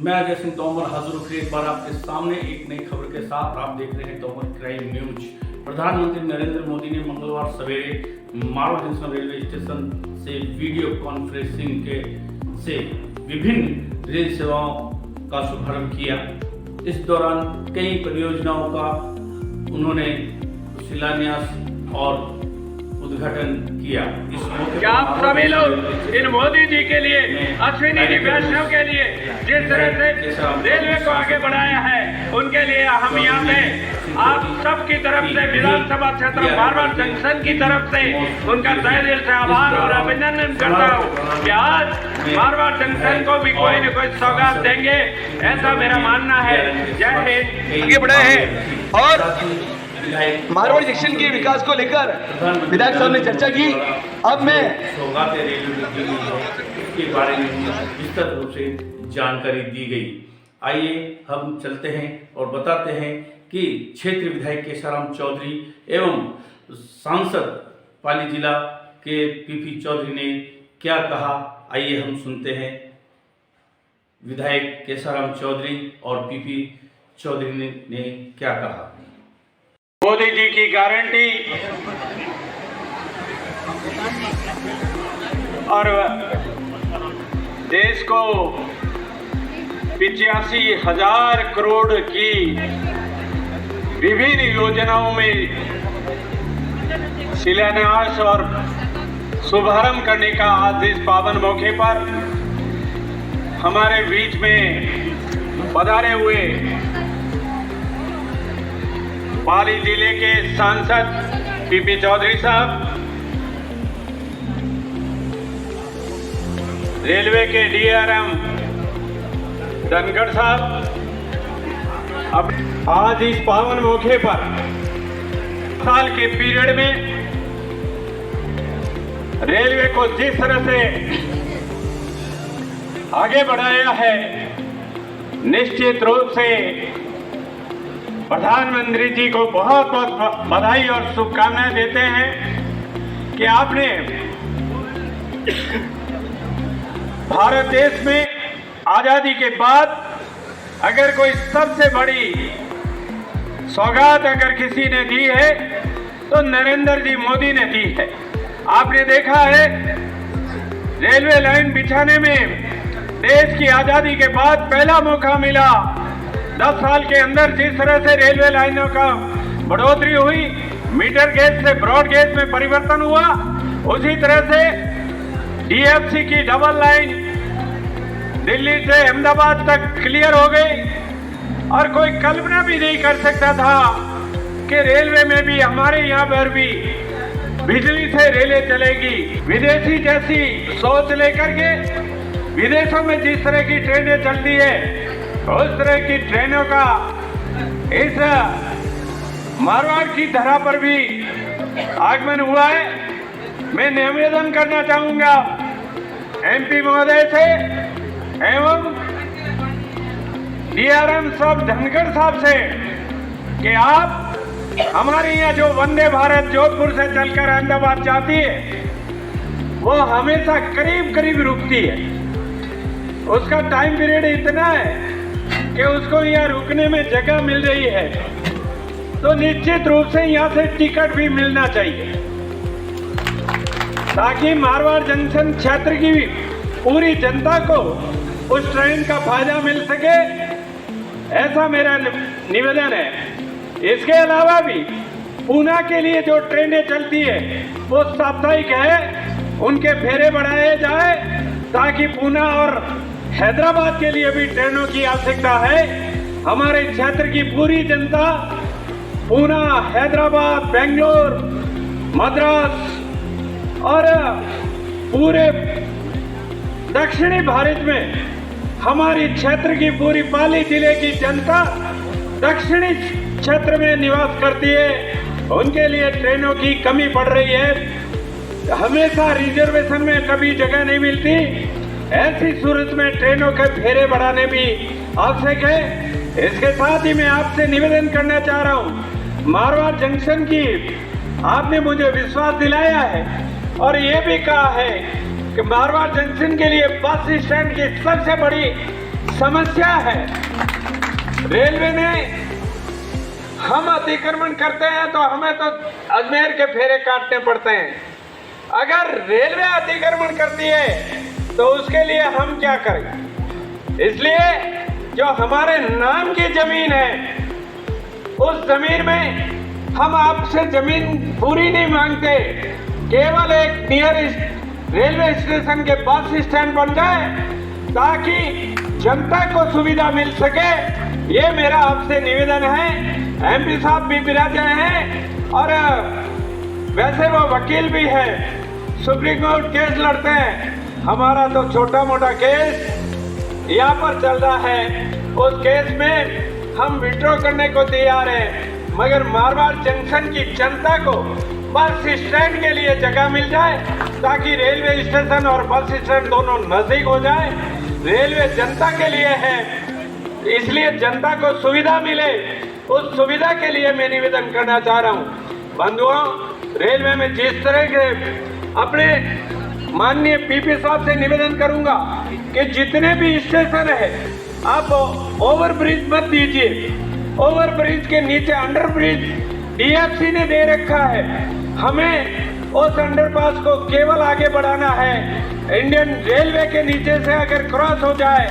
मैं अजय सिंह तोमर हाजिर हूँ एक बार आपके सामने एक नई खबर के साथ। आप देख रहे हैं तोमर क्राइम न्यूज। प्रधानमंत्री नरेंद्र मोदी ने मंगलवार सवेरे मारवाड़ जंक्शन रेलवे स्टेशन से वीडियो कॉन्फ्रेंसिंग के से विभिन्न रेल सेवाओं का शुभारंभ किया। इस दौरान कई परियोजनाओं का उन्होंने शिलान्यास और उद्घाटन किया। इस मौके क्या आप सभी लोग इन मोदी जी के लिए, अश्विनी जी वैष्णव के लिए जिस तरह से रेलवे को आगे बढ़ाया है, उनके लिए हम यहाँ पे आप सब की तरफ से विधानसभा क्षेत्र मारवाड़ जंक्शन की तरफ से उनका तहे दिल से आभार और अभिनंदन करता हूँ कि आज मारवाड़ जंक्शन को भी कोई न कोई सौगात देंगे, ऐसा मेरा मानना है। जय हिंद। आगे बढ़े हैं और मारवाड़ जंक्शन के विकास को लेकर विधायक साहब ने चर्चा की। अब मैं सौगातें रेलवे के बारे में विस्तृत रूप से जानकारी दी गई। आइए हम चलते हैं और बताते हैं कि क्षेत्रीय विधायक केशाराम चौधरी एवं सांसद पाली जिला के पीपी चौधरी ने क्या कहा। आइए हम सुनते हैं विधायक केशाराम चौधरी और पीपी चौधरी ने क्या कहा। मोदी जी की गारंटी और देश को 85,000 करोड़ की विभिन्न योजनाओं में शिलान्यास और शुभारंभ करने का आज इस पावन मौके पर हमारे बीच में पधारे हुए पाली जिले के सांसद पीपी चौधरी साहब, रेलवे के डीआरएम धनखड़ साहब, अब आज इस पावन मौके पर साल के पीरियड में रेलवे को जिस तरह से आगे बढ़ाया है, निश्चित रूप से प्रधानमंत्री जी को बहुत बहुत बधाई और शुभकामनाएं देते हैं कि आपने भारत देश में आजादी के बाद अगर कोई सबसे बड़ी सौगात अगर किसी ने दी है तो नरेंद्र जी मोदी ने दी है। आपने देखा है रेलवे लाइन बिछाने में देश की आजादी के बाद पहला मौका मिला। 10 साल के अंदर जिस तरह से रेलवे लाइनों का बढ़ोतरी हुई, मीटर गेज से ब्रॉड गेज में परिवर्तन हुआ, उसी तरह से डीएफसी की डबल लाइन दिल्ली से अहमदाबाद तक क्लियर हो गई। और कोई कल्पना भी नहीं कर सकता था कि रेलवे में भी हमारे यहाँ पर भी बिजली से रेलें चलेगी। विदेशी जैसी सोच लेकर के विदेशों में जिस तरह की ट्रेनें चलती है, उस तरह की ट्रेनों का इस मारवाड़ की धरा पर भी आगमन हुआ है। मैं निवेदन करना चाहूंगा एमपी महोदय से एवं डीआरएम साहब धनखड़ साहब से कि आप हमारे यहाँ जो वंदे भारत जोधपुर से चलकर अहमदाबाद जाती है, वो हमेशा करीब करीब रुकती है। उसका टाइम पीरियड इतना है कि उसको यहाँ रुकने में जगह मिल रही है, तो निश्चित रूप से यहाँ से टिकट भी मिलना चाहिए ताकि मारवाड़ जंक्शन क्षेत्र की पूरी जनता को उस ट्रेन का फायदा मिल सके। ऐसा मेरा निवेदन है। इसके अलावा भी पूना के लिए जो ट्रेनें चलती है वो साप्ताहिक है, उनके फेरे बढ़ाए जाए ताकि पूना और हैदराबाद के लिए भी ट्रेनों की आवश्यकता है। हमारे क्षेत्र की पूरी जनता पूना, हैदराबाद, बेंगलोर, मद्रास और पूरे दक्षिणी भारत में हमारी क्षेत्र की पूरी पाली जिले की जनता दक्षिणी क्षेत्र में निवास करती है। उनके लिए ट्रेनों की कमी पड़ रही है। हमेशा रिजर्वेशन में कभी जगह नहीं मिलती। ऐसी सूरत में ट्रेनों के फेरे बढ़ाने भी आवश्यक है। इसके साथ ही मैं आपसे निवेदन करना चाह रहा हूँ, मारवाड़ जंक्शन की आपने मुझे विश्वास दिलाया है और ये भी कहा है कि मारवाड़ जंक्शन के लिए बस स्टैंड की सबसे बड़ी समस्या है। रेलवे ने, हम अतिक्रमण करते हैं तो हमें तो अजमेर के फेरे काटने पड़ते हैं। अगर रेलवे अतिक्रमण करती है तो उसके लिए हम क्या करें? इसलिए जो हमारे नाम की जमीन है, उस जमीन में हम आपसे जमीन पूरी नहीं मांगते, केवल एक नियरेस्ट रेलवे स्टेशन के बस स्टैंड बन जाए ताकि जनता को सुविधा मिल सके। ये मेरा आपसे निवेदन है। एमपी साहब भी विराजे हैं और वैसे वो वकील भी है, सुप्रीम कोर्ट केस लड़ते हैं। हमारा तो छोटा मोटा केस यहाँ पर चल रहा है, उस केस में हम विड्रॉ करने को तैयार हैं, मगर मारवाड़ जंक्शन की जनता को बस स्टैंड के लिए जगह मिल जाए ताकि रेलवे स्टेशन और बस स्टैंड दोनों नजदीक हो जाए। रेलवे जनता के लिए है, इसलिए जनता को सुविधा मिले, उस सुविधा के लिए मैं निवेदन करना चाह रहा हूँ। बंधुओं, रेलवे में जिस तरह के अपने माननीय पीपी साहब से निवेदन करूंगा कि जितने भी स्टेशन है आप ओवर ब्रिज मत दीजिए। ओवर ब्रिज के नीचे अंडर ब्रिज डीएफसी ने दे रखा है, हमें उस अंडरपास को केवल आगे बढ़ाना है। इंडियन रेलवे के नीचे से अगर क्रॉस हो जाए,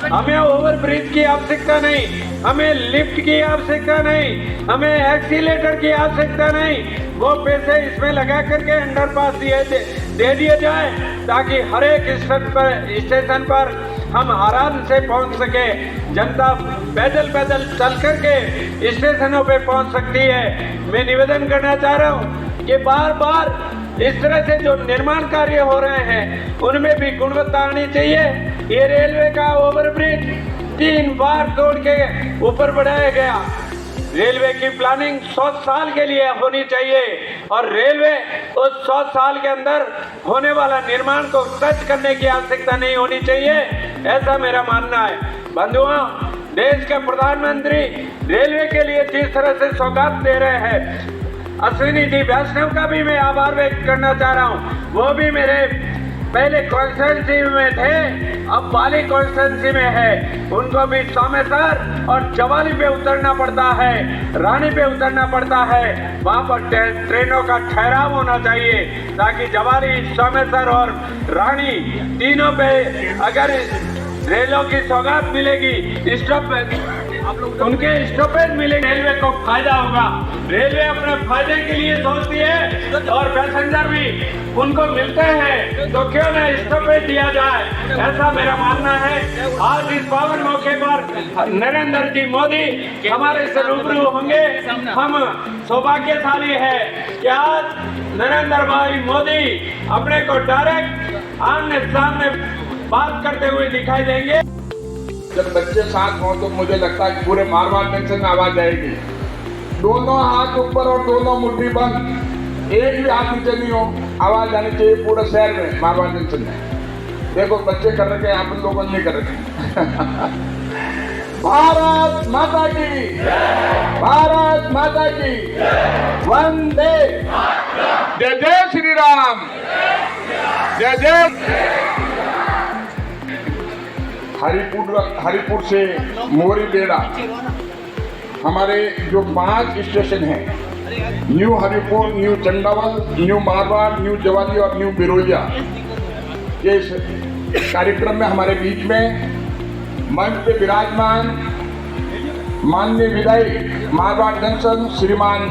हमें ओवर ब्रिज की आवश्यकता नहीं, हमें लिफ्ट की आवश्यकता नहीं, हमें एक्सीलेटर की आवश्यकता नहीं। वो पैसे इसमें लगा करके अंडरपास दे दिए जाए ताकि हर एक स्टेशन पर हम आराम से पहुंच सके। जनता पैदल पैदल चल करके स्टेशनों पे पहुंच सकती है। मैं निवेदन करना चाह रहा हूं कि बार बार इस तरह से जो निर्माण कार्य हो रहे हैं उनमें भी गुणवत्ता आनी चाहिए। ये रेलवे का ओवरब्रिज 3 बार तोड़ के ऊपर बढ़ाया गया। रेलवे की प्लानिंग 100 साल के लिए होनी चाहिए और रेलवे उस 100 साल के अंदर होने वाला निर्माण को टच करने की आवश्यकता नहीं होनी चाहिए, ऐसा मेरा मानना है। बंधुओं, देश के प्रधानमंत्री रेलवे के लिए जिस तरह से सौगात दे रहे हैं, अश्विनी जी वैष्णव का भी मैं आभार व्यक्त करना चाह रहा हूँ। वो भी मेरे पहले कॉन्स्टिट्यूंसी में थे, अब बाली कॉन्स्टिट्यूंसी में है। उनको भी सोमेश्वर और जवाली पे उतरना पड़ता है, रानी पे उतरना पड़ता है। वहाँ पर ट्रेनों का ठहराव होना चाहिए ताकि जवाली, सोमेश्वर और रानी तीनों पे अगर रेलों की सौगात मिलेगी, उनके स्टॉपेज मिलेंगे, रेलवे को फायदा होगा। रेलवे अपने फायदे के लिए सोचती है और पैसेंजर भी उनको मिलते हैं, तो क्यों न स्टॉपेज दिया जाए, ऐसा मेरा मानना है। आज इस पावन मौके पर नरेंद्र जी मोदी हमारे से रूबरू होंगे। हम सौभाग्यशाली है कि आज नरेंद्र भाई मोदी अपने को डायरेक्ट आमने सामने बात करते हुए दिखाई देंगे। जब बच्चे साथ हों तो मुझे लगता है कि पूरे मारवाड़ जंक्शन में आवाज आएगी। दोनों हाथ ऊपर और दोनों मुट्ठी बंद, एक भी हाथ नीचे नहीं हो, आवाज आनी चाहिए पूरे शहर में, मारवाड़ जंक्शन में। देखो बच्चे कर रखे हैं, आप लोगों ने नहीं कर रखे। भारत माता की, भारत माता की, वंदे, जय जय श्री राम, जय जय। हरिपुर से मोरी बेड़ा हमारे जो 5 स्टेशन हैं, new Haripur, new Chandawal, new Marwar, new Jawali और न्यू बिरोलिया, ये इस कार्यक्रम में हमारे बीच में मंच पे विराजमान माननीय विधायक मारवाड़ जंक्शन श्रीमान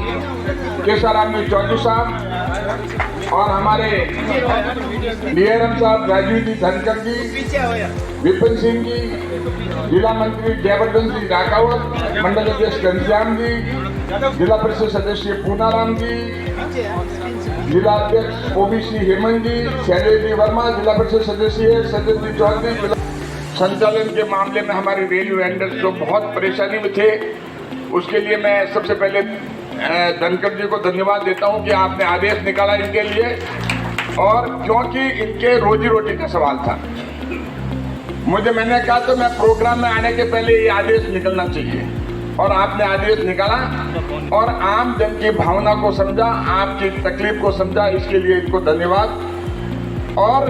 केसाराम चौधरी साहब और हमारे डीआरएम साहब राजीव जी धनखड़ जी, विपिन सिंह जी, जिला मंत्री जयवर्धन सिंह राकावत, मंडल अध्यक्ष घनश्याम जी, जिला परिषद सदस्य पूनाराम जी, जिला अध्यक्ष ओबीसी हेमंत जी, शैलेश जी वर्मा, जिला परिषद सदस्य सजन जी चौधरी। संचालन के मामले में हमारे रेलवे वेंडर्स जो बहुत परेशानी में थे, उसके लिए मैं सबसे पहले धनखड़ जी को धन्यवाद देता हूं कि आपने आदेश निकाला इनके लिए, और क्योंकि इनके रोजी रोटी का सवाल था। मैंने कहा तो मैं प्रोग्राम में आने के पहले ये आदेश निकलना चाहिए, और आपने आदेश निकाला और आम जन की भावना को समझा, आपकी तकलीफ को समझा, इसके लिए इनको धन्यवाद। और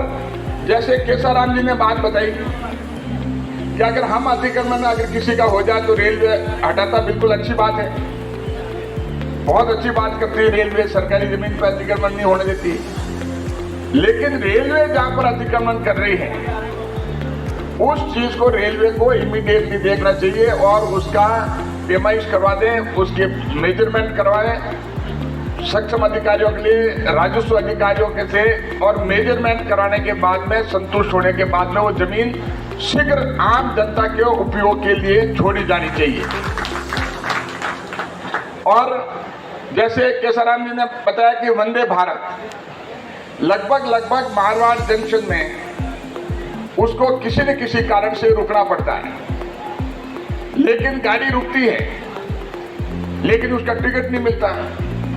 जैसे केसाराम जी ने बात बताई कि अगर हम अतिक्रमण अगर किसी का हो जाए तो रेलवे हटाता, बिल्कुल अच्छी बात है, बहुत अच्छी बात करती है रेलवे, सरकारी जमीन पर अतिक्रमण नहीं होने देती। लेकिन रेलवे जहां पर अतिक्रमण कर रही है उस चीज को रेलवे को इमीडिएटली देखना चाहिए और उसका पेमाइश करवा दें, उसके मेजरमेंट करवाएं सक्षम अधिकारियों के लिए, राजस्व अधिकारियों के से, और मेजरमेंट कराने के बाद में संतुष्ट होने के बाद में वो जमीन शीघ्र आम जनता के उपयोग के लिए छोड़ी जानी चाहिए। और जैसे केसाराम जी ने बताया कि वंदे भारत लगभग मारवाड़ जंक्शन में उसको किसी न किसी कारण से रुकना पड़ता है, लेकिन गाड़ी रुकती है लेकिन उसका टिकट नहीं मिलता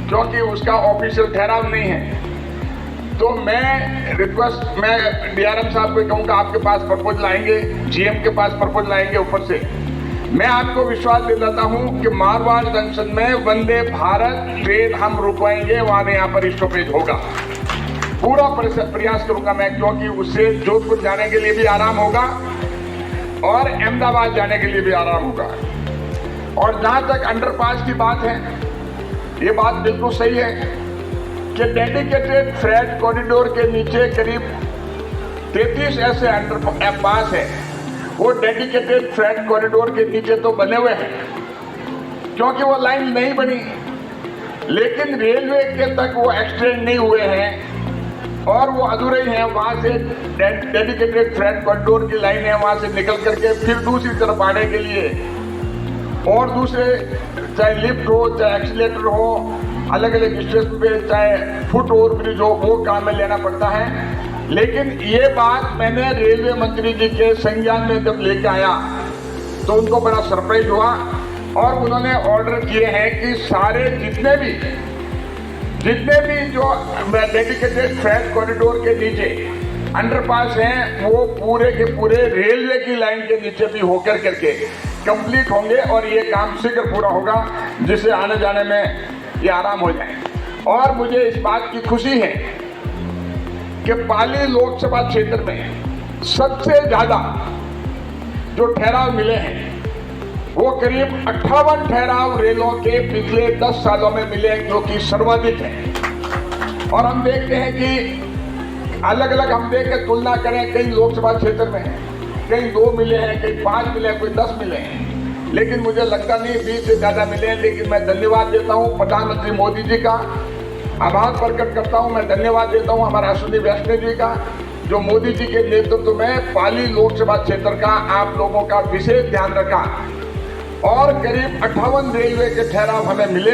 क्योंकि उसका ऑफिशियल ठहराव नहीं है। तो मैं डीआरएम साहब को कहूँगा आपके पास प्रपोजल आएंगे, जीएम के पास प्रपोजल आएंगे ऊपर से। मैं आपको विश्वास दिलाता हूँ कि मारवाड़ जंक्शन में वंदे भारत ट्रेन हम रुकवाएंगे, वहाँ यहाँ पर स्टॉपेज होगा। पूरा प्रयास करूंगा मैं, क्योंकि उससे जोधपुर जाने के लिए भी आराम होगा और अहमदाबाद जाने के लिए भी आराम होगा। और जहां तक अंडरपास की बात है, ये बात बिल्कुल सही है कि डेडिकेटेड फ्रेट कॉरिडोर के नीचे करीब 33 ऐसे अंडरपास है। वो डेडिकेटेड फ्रेट कॉरिडोर के नीचे तो बने हुए हैं क्योंकि वो लाइन नहीं बनी, लेकिन रेलवे के तक वो एक्सटेंड नहीं हुए हैं और वो अधूरे हैं। वहां से डेडिकेटेड फ्रेट कॉरिडोर की लाइन है, वहां से निकल करके फिर दूसरी तरफ आने के लिए और दूसरे चाहे लिफ्ट हो चाहे एक्सीलेटर हो, अलग अलग स्टेशन पे चाहे फुट ओवर ब्रिज हो, वो काम में लेना पड़ता है। लेकिन ये बात मैंने रेलवे मंत्री जी के संज्ञान में जब लेके आया तो उनको बड़ा सरप्राइज हुआ और उन्होंने ऑर्डर किए हैं कि सारे जितने भी जो डेडिकेटेड फ्रेट कॉरिडोर के नीचे अंडरपास हैं वो पूरे के पूरे रेलवे की लाइन के नीचे भी होकर करके कंप्लीट होंगे और ये काम शीघ्र पूरा होगा, जिससे आने जाने में ये आराम हो जाए। और मुझे इस बात की खुशी है कि पाली लोकसभा क्षेत्र में सबसे ज्यादा जो ठहराव मिले हैं वो करीब 58 ठहराव रेलों के पिछले 10 सालों में मिले, जो कि सर्वाधिक है। और हम देखते हैं कि अलग अलग हम देख के तुलना करें, कई लोकसभा क्षेत्र में कई 2 मिले हैं, कई 5 मिले हैं, कोई 10 मिले हैं, लेकिन मुझे लगता नहीं 20 से ज्यादा मिले हैं। लेकिन मैं धन्यवाद देता हूँ प्रधानमंत्री मोदी जी का, आभार प्रकट करता हूँ, मैं धन्यवाद देता हूँ हमारा अश्विनी वैष्णव जी का, जो मोदी जी के नेतृत्व में पाली लोकसभा क्षेत्र का आप लोगों का विशेष ध्यान रखा और करीब 58 रेलवे के ठहराव हमें मिले,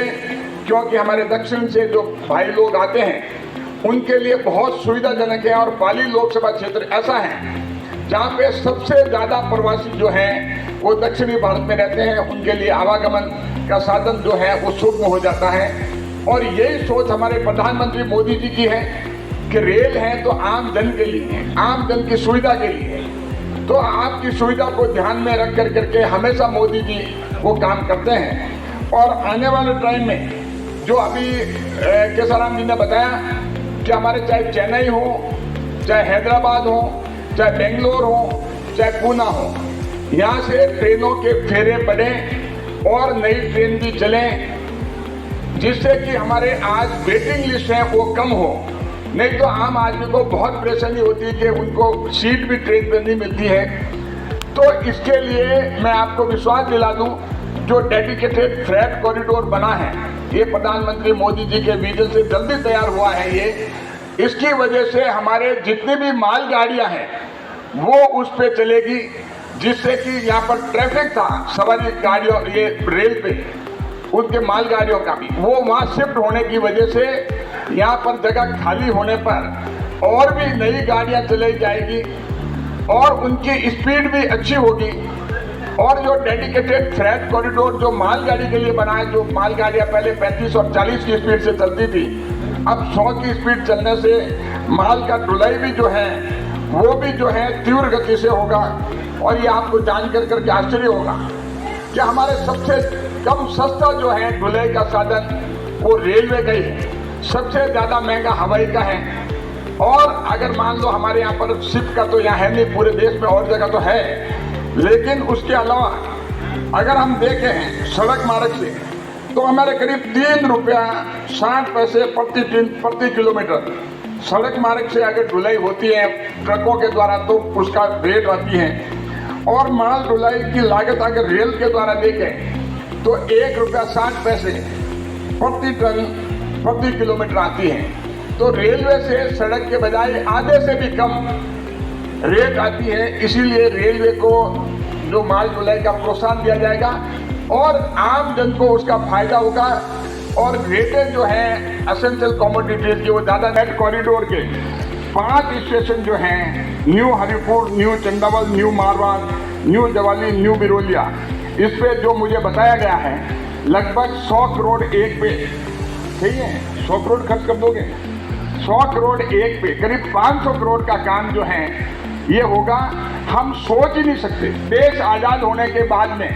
क्योंकि हमारे दक्षिण से जो भाई लोग आते हैं उनके लिए बहुत सुविधाजनक है। और पाली लोकसभा क्षेत्र ऐसा है जहाँ पे सबसे ज्यादा प्रवासी जो हैं वो दक्षिणी भारत में रहते हैं, उनके लिए आवागमन का साधन जो है वो सुगम हो जाता है। और यही सोच हमारे प्रधानमंत्री मोदी जी की है कि रेल है तो आम जन के लिए है, आम जन की सुविधा के लिए है। तो आपकी सुविधा को ध्यान में रख कर करके हमेशा मोदी जी वो काम करते हैं। और आने वाले टाइम में जो अभी केसाराम जी ने बताया कि हमारे चाहे चेन्नई हो, चाहे हैदराबाद हो, चाहे बेंगलोर हो, चाहे पूना हो, यहाँ से ट्रेनों के फेरे बढ़े और नई ट्रेन भी चलें, जिससे कि हमारे आज वेटिंग लिस्ट है वो कम हो। नहीं तो आम आदमी को बहुत परेशानी होती है कि उनको सीट भी ट्रेन पर नहीं मिलती है। तो इसके लिए मैं आपको विश्वास दिला दूं, जो डेडिकेटेड फ्रेट कॉरिडोर बना है ये प्रधानमंत्री मोदी जी के विजन से जल्दी तैयार हुआ है। ये इसकी वजह से हमारे जितनी भी मालगाड़ियां हैं वो उस पर चलेगी, जिससे कि यहाँ पर ट्रैफिक था सवारी गाड़ियों ये रेल पे उनके मालगाड़ियों का भी, वो वहाँ शिफ्ट होने की वजह से यहाँ पर जगह खाली होने पर और भी नई गाड़ियाँ चलाई जाएगी और उनकी स्पीड भी अच्छी होगी। और जो डेडिकेटेड फ्रेट कॉरिडोर जो मालगाड़ी के लिए बना है, जो मालगाड़ियाँ पहले 35 और 40 की स्पीड से चलती थी, अब 100 की स्पीड चलने से माल का ढुलाई भी जो है वो भी जो है तीव्र गति से होगा। और ये आपको जान करके आश्चर्य होगा कि हमारे सबसे कम सस्ता जो है ढुलाई का साधन वो रेलवे का ही है, सबसे ज़्यादा महंगा हवाई का है। और अगर मान लो हमारे यहाँ पर शिप का तो यहाँ है नहीं, पूरे देश में और जगह तो है, लेकिन उसके अलावा अगर हम देखें सड़क मार्ग से तो हमारे करीब 3 रुपया 60 पैसे प्रति किलोमीटर सड़क मार्ग से अगर ढुलाई होती है ट्रकों के द्वारा तो उसका रेट रहती है, और माल ढुलाई की लागत अगर रेल के द्वारा देखें तो 1 रुपया 60 पैसे प्रति टन प्रति किलोमीटर आती है। तो रेलवे से सड़क के बजाय आधे से भी कम रेट आती है। इसीलिए रेलवे को जो माल ढुलाई का प्रोत्साहन दिया जाएगा और आम जन को उसका फायदा होगा, और रेटें जो हैं एसेंशियल कमोडिटीज की वो ज़्यादा नेट कॉरिडोर के 5 स्टेशन जो हैं, new Haripur, new Chandawal, new Marwar, new Jawali, new Birolia, इस पे जो मुझे बताया गया है लगभग 100 करोड़ एक पे, सही है, 100 करोड़ खर्च कर दोगे, 100 करोड़ एक पे करीब 500 करोड़ का काम जो है ये होगा। हम सोच ही नहीं सकते, देश आज़ाद होने के बाद में